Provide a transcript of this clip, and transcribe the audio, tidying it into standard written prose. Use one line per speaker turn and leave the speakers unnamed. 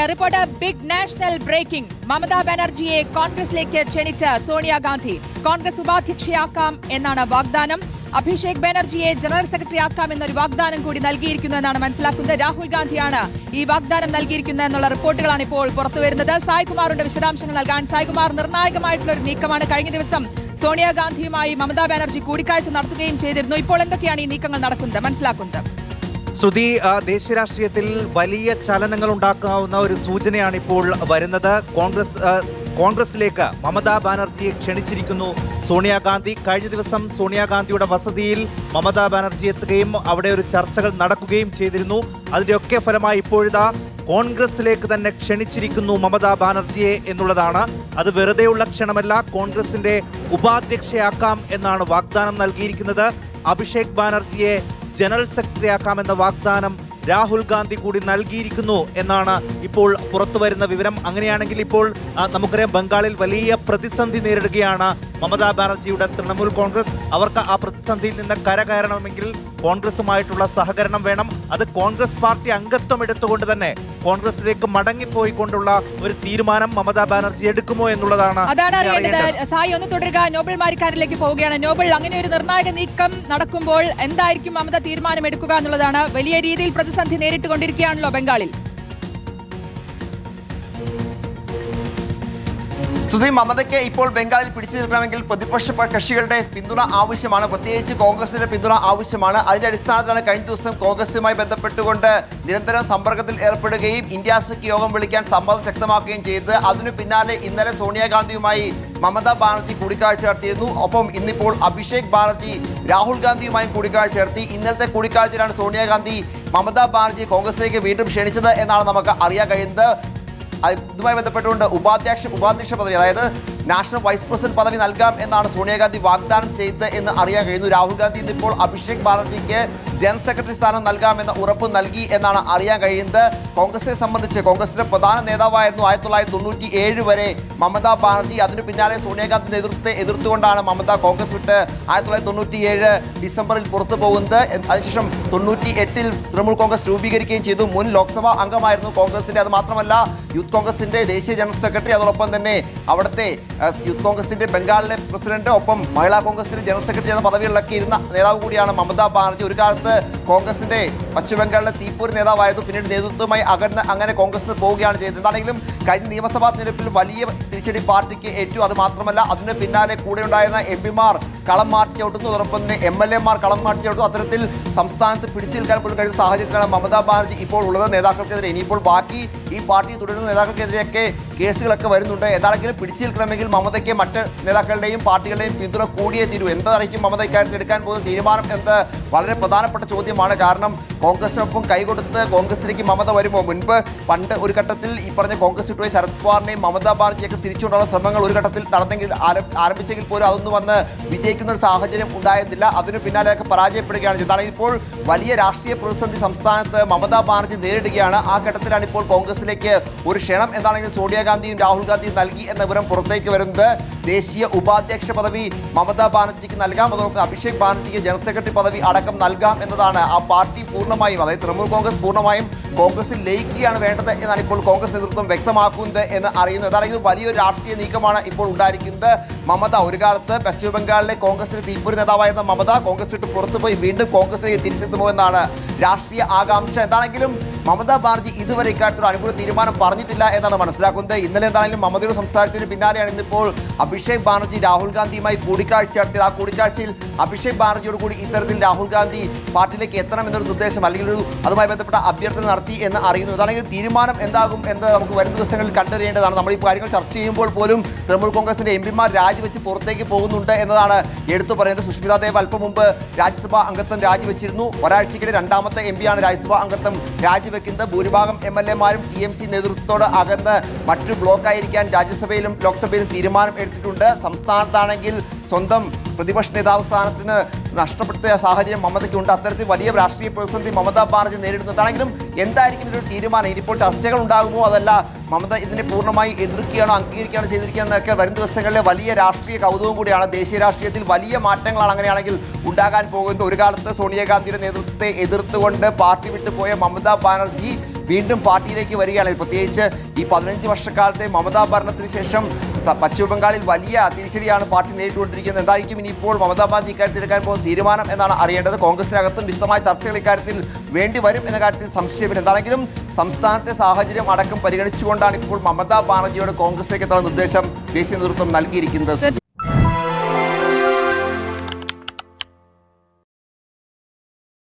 Report big national breaking. Mamata ബാനർജിയെ കോൺഗ്രസിലേക്ക് ക്ഷണിച്ച സോണിയാഗാന്ധി കോൺഗ്രസ് ഉപാധ്യക്ഷയാക്കാം എന്നാണ് വാഗ്ദാനം. അഭിഷേക് ബാനർജിയെ ജനറൽ സെക്രട്ടറി ആക്കാം എന്നൊരു വാഗ്ദാനം കൂടി നൽകിയിരിക്കുന്നു എന്നാണ് മനസ്സിലാക്കുന്നത്. രാഹുൽ ഗാന്ധിയാണ് ഈ വാഗ്ദാനം നൽകിയിരിക്കുന്നത് എന്നുള്ള റിപ്പോർട്ടുകളാണ് ഇപ്പോൾ പുറത്തുവരുന്നത്. സായ്കുമാറിന്റെ വിശദാംശങ്ങൾ നൽകാൻ. സായ്കുമാർ, നിർണായകമായിട്ടുള്ള ഒരു നീക്കമാണ്. കഴിഞ്ഞ ദിവസം സോണിയാഗാന്ധിയുമായി മമതാ ബാനർജി കൂടിക്കാഴ്ച നടത്തുകയും ചെയ്തിരുന്നു. ഇപ്പോൾ എന്തൊക്കെയാണ് ഈ നീക്കങ്ങൾ നടക്കുന്നത്, മനസ്സിലാക്കുന്നത്?
ശ്രുതി, ദേശീയ രാഷ്ട്രീയത്തിൽ വലിയ ചലനങ്ങൾ ഉണ്ടാക്കാവുന്ന ഒരു സൂചനയാണ് ഇപ്പോൾ വരുന്നത്. കോൺഗ്രസിലേക്ക് മമതാ ബാനർജിയെ ക്ഷണിച്ചിരിക്കുന്നു സോണിയാഗാന്ധി. കഴിഞ്ഞ ദിവസം സോണിയാഗാന്ധിയുടെ വസതിയിൽ മമതാ ബാനർജി എത്തുകയും അവിടെ ഒരു ചർച്ചകൾ നടക്കുകയും ചെയ്തിരുന്നു. അതിന്റെയൊക്കെ ഫലമായി ഇപ്പോഴിതാ കോൺഗ്രസിലേക്ക് തന്നെ ക്ഷണിച്ചിരിക്കുന്നു മമതാ ബാനർജിയെ എന്നുള്ളതാണ്. അത് വെറുതെയുള്ള ക്ഷണമല്ല, കോൺഗ്രസിന്റെ ഉപാധ്യക്ഷയാക്കാം എന്നാണ് വാഗ്ദാനം നൽകിയിരിക്കുന്നത്. അഭിഷേക് ബാനർജിയെ ജനറൽ സെക്രട്ടറി ആക്കാമെന്ന വാഗ്ദാനം രാഹുൽ ഗാന്ധി കൂടി നൽകിയിരിക്കുന്നു എന്നാണ് ഇപ്പോൾ പുറത്തുവരുന്ന വിവരം. അങ്ങനെയാണെങ്കിൽ ഇപ്പോൾ നമുക്കറിയാം, ബംഗാളിൽ വലിയ പ്രതിസന്ധി നേരിടുകയാണ് മമതാ ബാനർജിയുടെ തൃണമൂൽ കോൺഗ്രസ്. അവർക്ക് ആ പ്രതിസന്ധിയിൽ നിന്ന് കരകയറണമെങ്കിൽ കോൺഗ്രസുമായിട്ടുള്ള സഹകരണം വേണം. അത് കോൺഗ്രസ് പാർട്ടി അംഗത്വം എടുത്തുകൊണ്ട് തന്നെ കോൺഗ്രസിലേക്ക് മടങ്ങിപ്പോയിക്കൊണ്ടുള്ള ഒരു തീരുമാനം മമതാ ബാനർജി എടുക്കുമോ എന്നുള്ളതാണ്.
അതാണ് അറിയേണ്ടത്. സായി, ഒന്ന് തുടരുക. നോബൽ മാരിക്കാരിലേക്ക് പോവുകയാണ്. നോബൽ, അങ്ങനെ ഒരു നിർണായക നീക്കം നടക്കുമ്പോൾ എന്തായിരിക്കും മമത തീരുമാനം എടുക്കുക എന്നുള്ളതാണ്. വലിയ രീതിയിൽ പ്രതിസന്ധി നേരിട്ടുകൊണ്ടിരിക്കുകയാണല്ലോ ബംഗാളിൽ.
സുധീർ, മമതയ്ക്ക് ഇപ്പോൾ ബംഗാളിൽ പിടിച്ചു നിൽക്കണമെങ്കിൽ പ്രതിപക്ഷ കക്ഷികളുടെ പിന്തുണ ആവശ്യമാണ്. പ്രത്യേകിച്ച് കോൺഗ്രസിന്റെ പിന്തുണ ആവശ്യമാണ്. അതിന്റെ അടിസ്ഥാനത്തിലാണ് കഴിഞ്ഞ ദിവസം കോൺഗ്രസുമായി ബന്ധപ്പെട്ടുകൊണ്ട് നിരന്തരം സമ്പർക്കത്തിൽ ഏർപ്പെടുകയും ഇന്ത്യ സഖ്യ യോഗം വിളിക്കാൻ സമ്മതം ശക്തമാക്കുകയും ചെയ്തത്. അതിനു പിന്നാലെ ഇന്നലെ സോണിയാഗാന്ധിയുമായി മമതാ ബാനർജി കൂടിക്കാഴ്ച നടത്തിയിരുന്നു. ഒപ്പം ഇന്നിപ്പോൾ അഭിഷേക് ബാനർജി രാഹുൽ ഗാന്ധിയുമായും കൂടിക്കാഴ്ച നടത്തി. ഇന്നലത്തെ കൂടിക്കാഴ്ചയിലാണ് സോണിയാഗാന്ധി മമതാ ബാനർജി കോൺഗ്രസിലേക്ക് വീണ്ടും ക്ഷണിച്ചത് എന്നാണ് നമുക്ക് അറിയാൻ കഴിയുന്നത്. ഇതുമായി ബന്ധപ്പെട്ടുകൊണ്ട് ഉപാധ്യക്ഷ പദവി, അതായത് നാഷണൽ വൈസ് പ്രസിഡന്റ് പദവി നൽകാം എന്നാണ് സോണിയാഗാന്ധി വാഗ്ദാനം ചെയ്തത് എന്ന് അറിയാൻ കഴിയുന്നു. രാഹുൽ ഗാന്ധി ഇന്നിപ്പോൾ അഭിഷേക് ബാനർജിക്ക് ജനറൽ സെക്രട്ടറി സ്ഥാനം നൽകാമെന്ന ഉറപ്പ് നൽകി എന്നാണ് അറിയാൻ കഴിയുന്നത്. കോൺഗ്രസിനെ സംബന്ധിച്ച് കോൺഗ്രസിന്റെ പ്രധാന നേതാവായിരുന്നു 1997 വരെ മമതാ ബാനർജി. അതിനു പിന്നാലെ സോണിയാഗാന്ധി നേതൃത്വത്തെ എതിർത്തുകൊണ്ടാണ് മമത കോൺഗ്രസ് വിട്ട് 1997 ഡിസംബറിൽ പുറത്തു പോകുന്നത്. അതിനുശേഷം 98 തൃണമൂൽ കോൺഗ്രസ് രൂപീകരിക്കുകയും ചെയ്തു. മുൻ ലോക്സഭാ അംഗമായിരുന്നു കോൺഗ്രസിന്റെ. അത് മാത്രമല്ല, യൂത്ത് കോൺഗ്രസിന്റെ ദേശീയ ജനറൽ സെക്രട്ടറി, അതോടൊപ്പം തന്നെ അവിടുത്തെ യൂത്ത് കോൺഗ്രസിന്റെ ബംഗാളിലെ പ്രസിഡന്റ്, ഒപ്പം മഹിളാ കോൺഗ്രസിന്റെ ജനറൽ സെക്രട്ടറി എന്ന പദവികളിലൊക്കെ ഇരുന്ന നേതാവ് കൂടിയാണ് മമതാ ബാനർജി. ഒരു കാലത്ത് കോൺഗ്രസിന്റെ പശ്ചിമ ബംഗാളിലെ തീപ്പൂർ നേതാവായിരുന്നു. പിന്നീട് നേതൃത്വമായി അങ്ങനെ കോൺഗ്രസിന് പോവുകയാണ് ചെയ്തത്. എന്താണെങ്കിലും കഴിഞ്ഞ നിയമസഭാ തെരഞ്ഞെടുപ്പിൽ വലിയ തിരിച്ചടി പാർട്ടിക്ക് ഏറ്റു. അത് മാത്രമല്ല, അതിന് പിന്നാലെ കൂടെ ഉണ്ടായിരുന്ന എംപിമാർ കളം മാറ്റി ചവിട്ടുന്നു, അതോടൊപ്പം തന്നെ MLA മാർ കളം മാറ്റി ചവിട്ടുന്നു. അത്തരത്തിൽ സംസ്ഥാനത്ത് പിടിച്ചു നിൽക്കാൻ പോലും കഴിയുന്ന സാഹചര്യത്തിലാണ് മമതാ ബാനർജി ഇപ്പോൾ ഉള്ളത് നേതാക്കൾക്കെതിരെ. ഇനിയിപ്പോൾ ബാക്കി ഈ പാർട്ടി തുടരുന്ന നേതാക്കൾക്കെതിരെയൊക്കെ കേസുകളൊക്കെ വരുന്നുണ്ട്. എന്താണെങ്കിലും പിടിച്ചു നിൽക്കണമെങ്കിൽ മമതയ്ക്ക് മറ്റ് നേതാക്കളുടെയും പാർട്ടികളുടെയും പിന്തുണ കൂടിയേ തീരൂ. എന്തായിരിക്കും മമത ഇക്കാര്യത്തിൽ എടുക്കാൻ പോകുന്ന തീരുമാനം എന്നത് വളരെ പ്രധാനപ്പെട്ട ചോദ്യമാണ്. കാരണം കോൺഗ്രസിനൊപ്പം കൈകൊടുത്ത് കോൺഗ്രസിലേക്ക് മമത വരുമോ? പണ്ട് ഒരു ഘട്ടത്തിൽ ഈ പറഞ്ഞ കോൺഗ്രസ് വിട്ടുപോയി ശരത് പവാറിനെയും മമതാ ബാനർജിയൊക്കെ തിരിച്ചുകൊണ്ടുള്ള ശ്രമങ്ങൾ ഒരു ഘട്ടത്തിൽ ആരംഭിച്ചെങ്കിൽ പോലും അതൊന്നും വന്ന് വിജയിക്കുന്ന ഒരു സാഹചര്യം ഉണ്ടായിരുന്നില്ല. അതിനു പിന്നാലെയൊക്കെ പരാജയപ്പെടുകയാണ് ചെയ്തത്. ഇപ്പോൾ വലിയ രാഷ്ട്രീയ പ്രതിസന്ധി സംസ്ഥാനത്ത് മമതാ ബാനർജി നേരിടുകയാണ്. ആ ഘട്ടത്തിലാണ് ഇപ്പോൾ കോൺഗ്രസിലേക്ക് ഒരു ക്ഷണം എന്താണെങ്കിലും സോണിയാഗാന്ധിയും രാഹുൽ ഗാന്ധിയും നൽകി എന്ന വിവരം പുറത്തേക്ക് വരുന്നത്. ദേശീയ ഉപാധ്യക്ഷ പദവി മമതാ ബാനർജിക്ക് നൽകാം, അതോടൊപ്പം അഭിഷേക് ബാനർജിക്ക് ജനറൽ സെക്രട്ടറി പദവി അടക്കം നൽകാം എന്നതാണ്. ആ പാർട്ടി പൂർണ്ണമായും, അതായത് തൃണമൂൽ കോൺഗ്രസ് പൂർണ്ണമായും കോൺഗ്രസിൽ ലയിക്കുകയാണ് വേണ്ടത് എന്നാണ് ഇപ്പോൾ കോൺഗ്രസ് നേതൃത്വം വ്യക്തമാക്കുന്നത് എന്ന് അറിയുന്നത്. അതായത് വലിയൊരു രാഷ്ട്രീയ നീക്കമാണ് ഇപ്പോൾ ഉണ്ടായിരിക്കുന്നത്. മമത ഒരു കാലത്ത് പശ്ചിമ ബംഗാളിലെ കോൺഗ്രസിന്റെ തീപ്പൊരി നേതാവായിരുന്ന മമത കോൺഗ്രസ് വിട്ട് പുറത്തുപോയി വീണ്ടും കോൺഗ്രസിലേക്ക് തിരിച്ചെത്തുമോ എന്നാണ് രാഷ്ട്രീയ ആകാംക്ഷ. എന്താണെങ്കിലും മമതാ ബാനർജി ഇതുവരെ ഇക്കാര്യത്തിൽ അനുകൂല തീരുമാനം പറഞ്ഞിട്ടില്ല എന്നാണ് മനസ്സിലാക്കുന്നത്. ഇന്നലെ എന്താണെങ്കിലും മമതയുടെ സംസാരത്തിന് പിന്നാലെയാണ് ഇന്നിപ്പോൾ അഭിഷേക് ബാനർജി രാഹുൽ ഗാന്ധിയുമായി കൂടിക്കാഴ്ച നടത്തിയത്. ആ കൂടിക്കാഴ്ചയിൽ അഭിഷേക് ബാനർജിയോട് കൂടി ഇത്തരത്തിൽ രാഹുൽ ഗാന്ധി പാർട്ടിയിലേക്ക് എത്തണം എന്നൊരു നിർദ്ദേശം അല്ലെങ്കിൽ അതുമായി ബന്ധപ്പെട്ട അഭ്യർത്ഥന നടത്തി എന്ന് അറിയുന്നു. അതാണെങ്കിൽ തീരുമാനം എന്താകും എന്ന് നമുക്ക് വരും ദിവസങ്ങളിൽ കണ്ടറിയേണ്ടതാണ്. നമ്മൾ ഈ കാര്യങ്ങൾ ചർച്ച ചെയ്യുമ്പോൾ പോലും തൃണമൂൽ കോൺഗ്രസിന്റെ എംപിമാർ രാജിവെച്ച് പുറത്തേക്ക് പോകുന്നുണ്ട് എന്നതാണ് എടുത്തു പറയുന്നത്. സുഷ്മിത ദേവ് അല്പം മുമ്പ് രാജ്യസഭാ അംഗത്വം രാജിവെച്ചിരുന്നു. ഒരാഴ്ചയ്ക്കിടെ രണ്ടാമത്തെ എംപിയാണ് രാജ്യസഭാ അംഗത്വം രാജിവെക്കുന്നത്. ഭൂരിഭാഗം MLA മാരും TMC നേതൃത്വത്തോട് അകന്ന് മറ്റൊരു ബ്ലോക്കായിരിക്കാൻ രാജ്യസഭയിലും ലോക്സഭയിലും തീരുമാനം എടുത്തിട്ടുണ്ട്. സംസ്ഥാനത്താണെങ്കിൽ സ്വന്തം പ്രതിപക്ഷ നേതാവ് സ്ഥാനത്തിന് നഷ്ടപ്പെടുത്തിയ സാഹചര്യം മമതയ്ക്കുണ്ട്. അത്തരത്തിൽ വലിയ രാഷ്ട്രീയ പ്രതിസന്ധി മമതാ ബാനർജി നേരിടുന്നതാണെങ്കിലും എന്തായിരിക്കും ഇതൊരു തീരുമാനം? ഇനിയിപ്പോൾ ചർച്ചകൾ ഉണ്ടാകുമോ, അതല്ല മമത ഇതിനെ പൂർണ്ണമായി എതിർക്കുകയാണോ അംഗീകരിക്കുകയാണോ ചെയ്തിരിക്കുക എന്നൊക്കെ വരും ദിവസങ്ങളിലെ വലിയ രാഷ്ട്രീയ കൗതുകം കൂടിയാണ്. ദേശീയ രാഷ്ട്രീയത്തിൽ വലിയ മാറ്റങ്ങളാണ് അങ്ങനെയാണെങ്കിൽ ഉണ്ടാകാൻ പോകുന്നത്. ഒരു കാലത്ത് സോണിയാഗാന്ധിയുടെ നേതൃത്വത്തെ എതിർത്തുകൊണ്ട് പാർട്ടി വിട്ടുപോയ മമതാ ബാനർജി വീണ്ടും പാർട്ടിയിലേക്ക് വരികയാണ്. പ്രത്യേകിച്ച് ഈ 15 വർഷക്കാലത്തെ മമതാ ഭരണത്തിന് ശേഷം പശ്ചിമ ബംഗാളിൽ വലിയ തിരിച്ചടിയാണ് പാർട്ടി നേരിട്ടുകൊണ്ടിരിക്കുന്നത്. എന്തായിരിക്കും ഇനിയിപ്പോൾ മമതാ ബാനർജി ഇക്കാര്യത്തിൽ എടുക്കാൻ പോകുന്ന തീരുമാനം എന്നാണ് അറിയേണ്ടത്. കോൺഗ്രസിനകത്തും വിശദമായ ചർച്ചകൾ ഇക്കാര്യത്തിൽ വേണ്ടി വരും എന്ന കാര്യത്തിൽ സംശയമില്ല. എന്താണെങ്കിലും സംസ്ഥാനത്തെ സാഹചര്യം അടക്കം പരിഗണിച്ചുകൊണ്ടാണ് ഇപ്പോൾ മമതാ ബാനർജിയോട് കോൺഗ്രസിലേക്ക് എത്തുന്ന നിർദ്ദേശം ദേശീയ നേതൃത്വം നൽകിയിരിക്കുന്നത്.